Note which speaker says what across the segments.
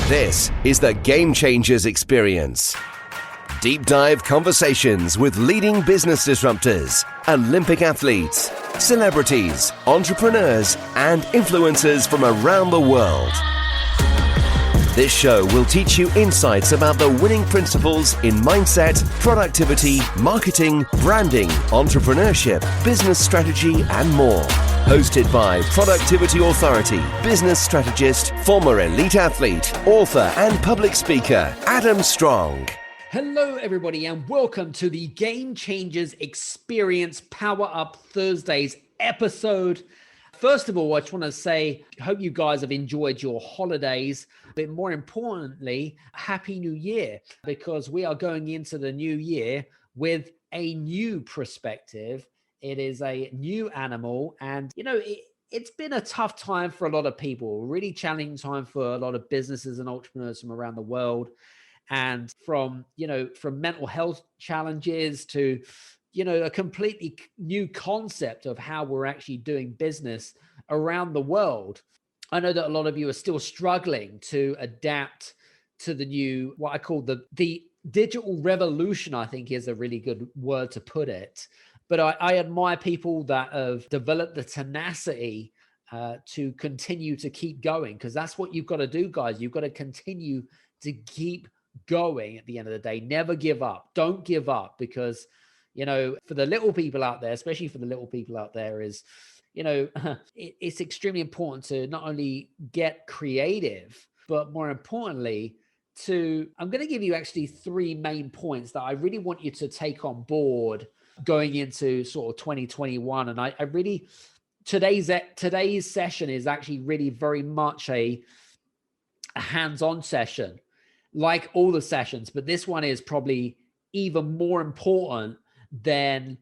Speaker 1: This is the Game Changers Experience. Deep dive conversations with leading business disruptors, Olympic athletes, celebrities, entrepreneurs, and influencers from around the world. This show will teach you insights about the winning principles in mindset, productivity, marketing, branding, entrepreneurship, business strategy, and more. Hosted by productivity authority, business strategist, former elite athlete, author, and public speaker, Adam Strong.
Speaker 2: Hello, everybody, and welcome to the Game Changers Experience Power Up Thursdays episode. First of all, I just want to say, I hope you guys have enjoyed your holidays, but more importantly, Happy New Year, because we are going into the new year with a new perspective. It is a new animal, and it's been a tough time for a lot of people, a really challenging time for a lot of businesses and entrepreneurs from around the world. And from mental health challenges to, a completely new concept of how we're actually doing business around the world. I know that a lot of you are still struggling to adapt to the new, what I call the digital revolution, I think is a really good word to put it. But I admire people that have developed the tenacity to continue to keep going, because that's what you've got to do, guys. You've got to continue to keep going at the end of the day. Never give up. Don't give up, because, for the little people out there, especially for the little people out there, is, it's extremely important to not only get creative, but more importantly, I'm going to give you actually three main points that I really want you to take on board going into sort of 2021. And I really, today's session is actually really very much a hands-on session, like all the sessions, but this one is probably even more important than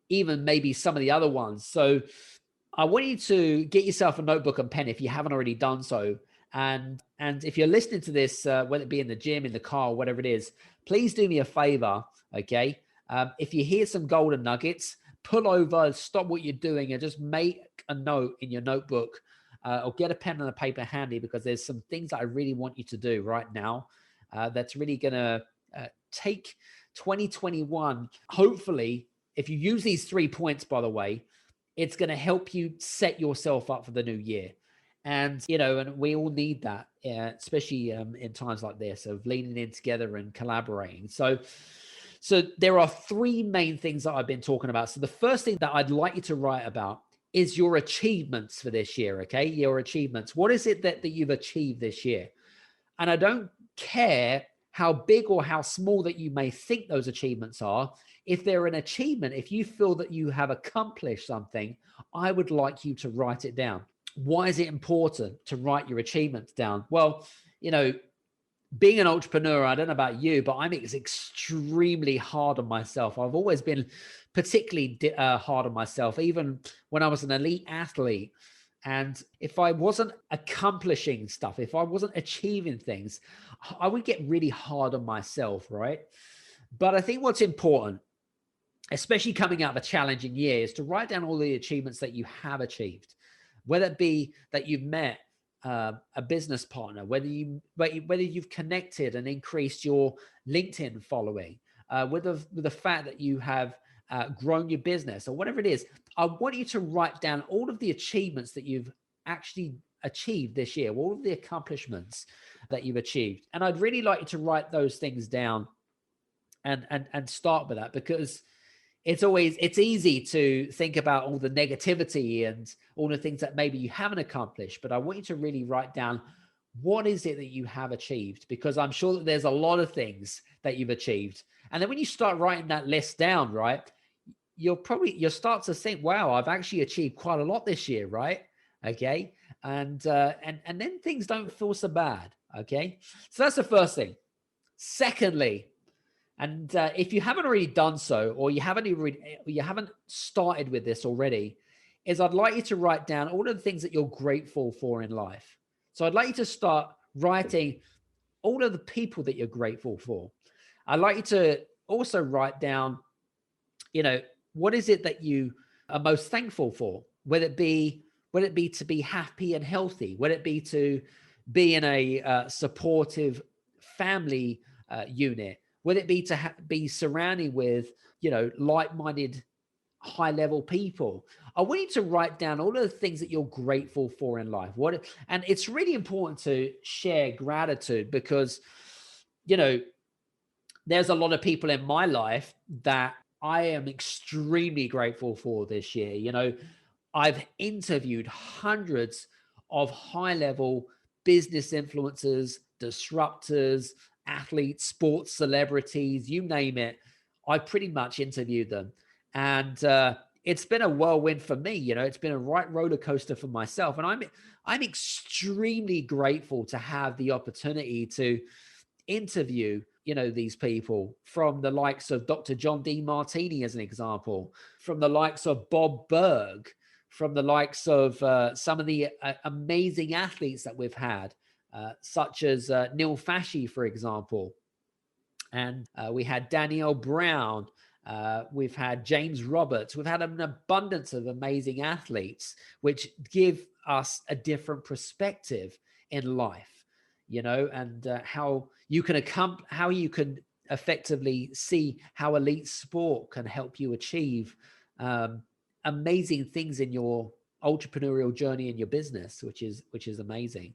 Speaker 2: even maybe some of the other ones. So I want you to get yourself a notebook and pen if you haven't already done so. And if you're listening to this, whether it be in the gym, in the car, whatever it is, please do me a favor, okay? If you hear some golden nuggets, pull over, stop what you're doing, and just make a note in your notebook, or get a pen and a paper handy, because there's some things that I really want you to do right now that's really going to take 2021. Hopefully, if you use these 3 points, by the way, it's going to help you set yourself up for the new year. And, and we all need that, especially in times like this, of leaning in together and collaborating. So there are three main things that I've been talking about. So the first thing that I'd like you to write about is your achievements for this year, okay? Your achievements. What is it that you've achieved this year? And I don't care how big or how small that you may think those achievements are. If they're an achievement, if you feel that you have accomplished something, I would like you to write it down. Why is it important to write your achievements down? Well, being an entrepreneur, I don't know about you, but I'm extremely hard on myself. I've always been particularly hard on myself, even when I was an elite athlete. And if I wasn't accomplishing stuff, if I wasn't achieving things, I would get really hard on myself, right? But I think what's important, especially coming out of a challenging year, is to write down all the achievements that you have achieved, whether it be that you've met a business partner, whether you've connected and increased your LinkedIn following, with the fact that you have grown your business, or whatever it is. I want you to write down all of the achievements that you've actually achieved this year, all of the accomplishments that you've achieved. And I'd really like you to write those things down and start with that, because it's easy to think about all the negativity and all the things that maybe you haven't accomplished, but I want you to really write down, what is it that you have achieved? Because I'm sure that there's a lot of things that you've achieved. And then when you start writing that list down, right, you'll start to think, wow, I've actually achieved quite a lot this year, right? Okay. And then things don't feel so bad. Okay. So that's the first thing. Secondly, and if you haven't already done so, or you haven't started with this already, is I'd like you to write down all of the things that you're grateful for in life. So I'd like you to start writing all of the people that you're grateful for. I'd like you to also write down, what is it that you are most thankful for? Whether it be to be happy and healthy, whether it be to be in a supportive family unit? Will it be to be surrounded with, like-minded, high-level people? I want you to write down all of the things that you're grateful for in life. And it's really important to share gratitude because, there's a lot of people in my life that I am extremely grateful for this year. I've interviewed hundreds of high-level business influencers, disruptors, athletes, sports celebrities, you name it. I pretty much interviewed them. And it's been a whirlwind for me. It's been a right roller coaster for myself. And I'm extremely grateful to have the opportunity to interview, these people, from the likes of Dr. John D. Martini, as an example, from the likes of Bob Berg, from the likes of some of the amazing athletes that we've had, such as Neil Fashy, for example. And we had Danielle Brown. We've had James Roberts. We've had an abundance of amazing athletes, which give us a different perspective in life, and how you can effectively see how elite sport can help you achieve amazing things in your entrepreneurial journey in your business, which is amazing.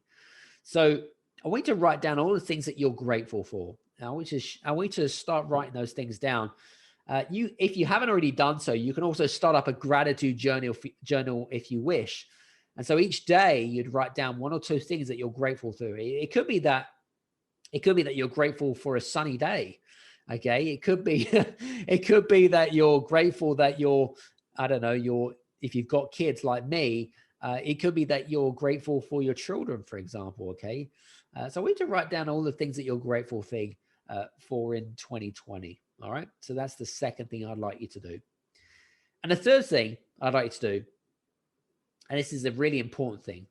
Speaker 2: So I want you to write down all the things that you're grateful for. I want you to start writing those things down. If you haven't already done so, you can also start up a gratitude journal if you wish. And so each day you'd write down one or two things that you're grateful for. It could be that you're grateful for a sunny day. Okay. It could be that you're grateful that if you've got kids like me, it could be that you're grateful for your children, for example. Okay. So I want you to write down all the things that you're grateful for in 2020. All right. So that's the second thing I'd like you to do. And the third thing I'd like you to do, and this is a really important thing,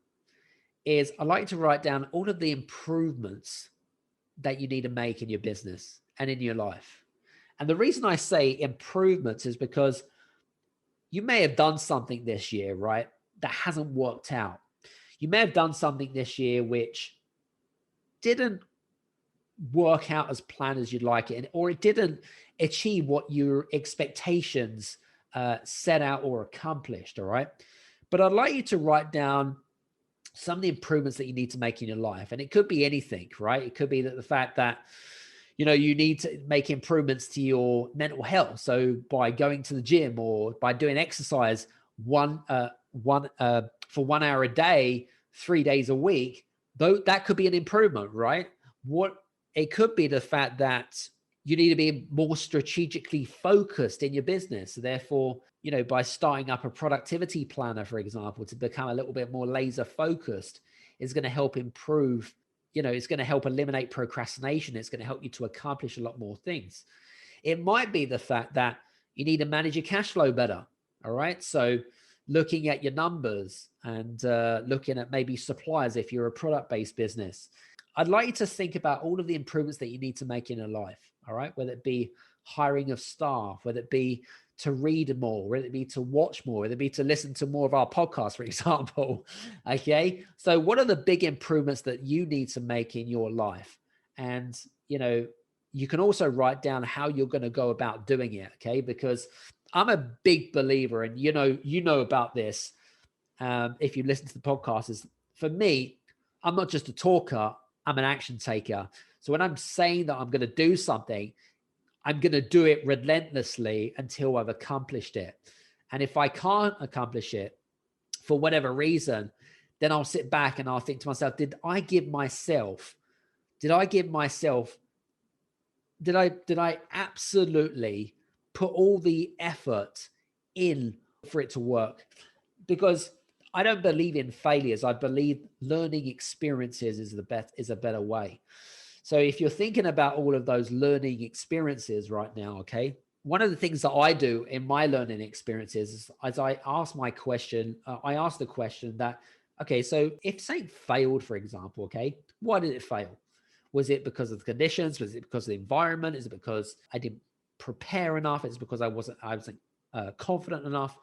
Speaker 2: is I'd like you to write down all of the improvements that you need to make in your business and in your life. And the reason I say improvements is because you may have done something this year, right, that hasn't worked out. You may have done something this year which didn't work out as planned as you'd like it, or it didn't achieve what your expectations set out or accomplished. All right. But I'd like you to write down some of the improvements that you need to make in your life. And it could be anything, right? It could be that the fact that, you need to make improvements to your mental health. So by going to the gym or by doing exercise for 1 hour a day, 3 days a week, though that could be an improvement, right? It could be the fact that you need to be more strategically focused in your business. So therefore, by starting up a productivity planner, for example, to become a little bit more laser focused, is going to help improve, it's going to help eliminate procrastination. It's going to help you to accomplish a lot more things. It might be the fact that you need to manage your cash flow better. All right. So looking at your numbers and looking at maybe suppliers if you're a product-based business. I'd like you to think about all of the improvements that you need to make in your life. All right. Whether it be hiring of staff, whether it be to read more, whether it be to watch more, whether it be to listen to more of our podcasts, for example. Okay. So what are the big improvements that you need to make in your life? And, you can also write down how you're going to go about doing it. Okay. Because I'm a big believer, and you know about this. If you listen to the podcast, is for me, I'm not just a talker, I'm an action taker. So when I'm saying that I'm going to do something, I'm going to do it relentlessly until I've accomplished it. And if I can't accomplish it for whatever reason, then I'll sit back and I'll think to myself, did I absolutely put all the effort in for it to work? Because I don't believe in failures. I believe learning experiences is a better way. So if you're thinking about all of those learning experiences right now, okay, one of the things that I do in my learning experiences is as I ask the question that, okay, so if something failed, for example, okay, why did it fail? Was it because of the conditions? Was it because of the environment? Is it because I didn't prepare enough? Is it because I wasn't confident enough?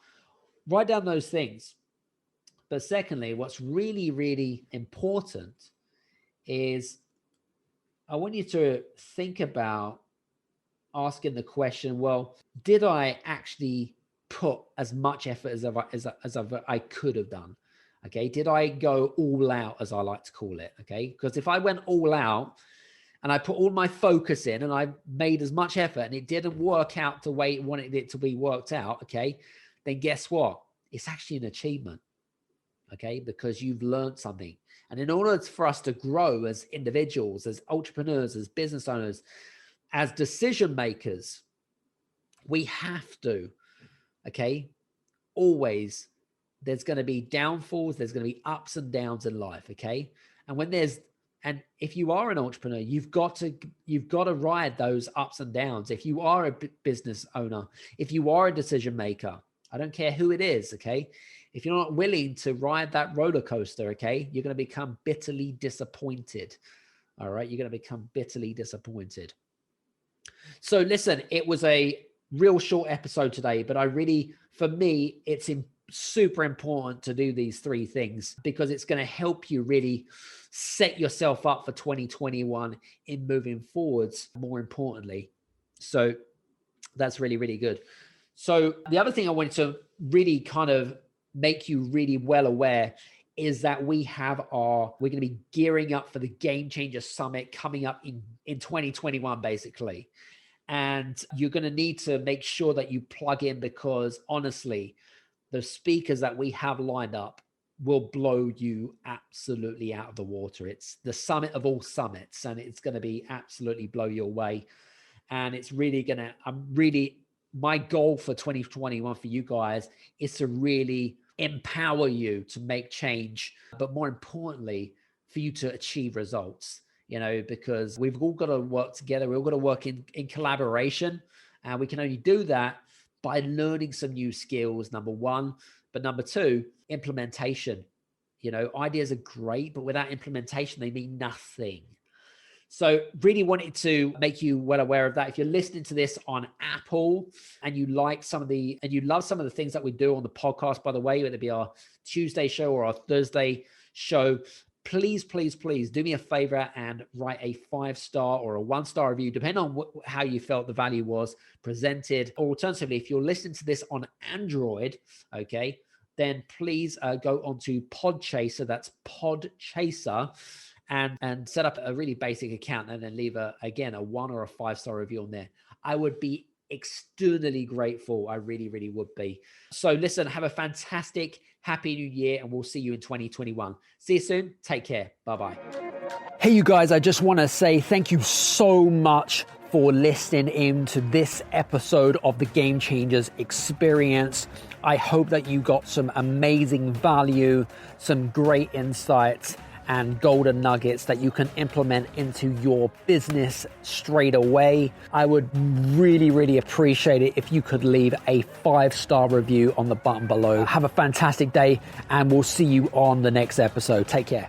Speaker 2: Write down those things. But secondly, what's really, really important is I want you to think about asking the question, well, did I actually put as much effort as I could have done? Okay. Did I go all out, as I like to call it? Okay. Because if I went all out and I put all my focus in and I made as much effort and it didn't work out the way it wanted it to be worked out, okay, then guess what? It's actually an achievement, okay, because you've learned something. And in order for us to grow as individuals, as entrepreneurs, as business owners, as decision makers, we have to, okay, always, there's going to be downfalls, there's going to be ups and downs in life, okay? And if you are an entrepreneur, you've got to ride those ups and downs. If you are a business owner, if you are a decision maker, I don't care who it is, okay? If you're not willing to ride that roller coaster, okay, you're going to become bitterly disappointed. All right, you're going to become bitterly disappointed. So listen, it was a real short episode today, but for me, it's super important to do these 3 things because it's going to help you really set yourself up for 2021 in moving forwards, more importantly. So that's really, really good. So the other thing I wanted to really kind of make you really well aware is that we're going to be gearing up for the Game Changer Summit coming up in 2021, basically. And you're going to need to make sure that you plug in because honestly, the speakers that we have lined up will blow you absolutely out of the water. It's the summit of all summits, and it's going to be absolutely blow you away. And it's really going to, my goal for 2021 for you guys is to really empower you to make change, but more importantly, for you to achieve results, because we've all got to work together. We've all got to work in collaboration, and we can only do that by learning some new skills, number 1. But number 2, implementation. Ideas are great, but without implementation, they mean nothing. So really wanted to make you well aware of that. If you're listening to this on Apple and you love some of the things that we do on the podcast, by the way, whether it be our Tuesday show or our Thursday show, please do me a favor and write a 5-star or a 1-star review, depending on how you felt the value was presented. Or alternatively, if you're listening to this on Android, okay, then please go onto Podchaser. That's Podchaser. And set up a really basic account and then leave a 1 or a 5-star review on there. I would be extremely grateful. I really, really would be. So listen, have a fantastic, happy new year, and we'll see you in 2021. See you soon. Take care. Bye-bye. Hey, you guys, I just want to say thank you so much for listening in to this episode of the Game Changers Experience. I hope that you got some amazing value, some great insights, and golden nuggets that you can implement into your business straight away. I would really, really appreciate it if you could leave a 5-star review on the button below. Have a fantastic day, and we'll see you on the next episode. Take care.